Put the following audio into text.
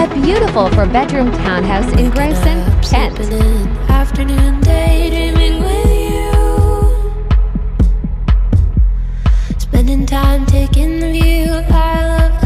A beautiful four-bedroom townhouse in Gravesend, Kent. Afternoon daydreaming with you, spending time taking the view. I love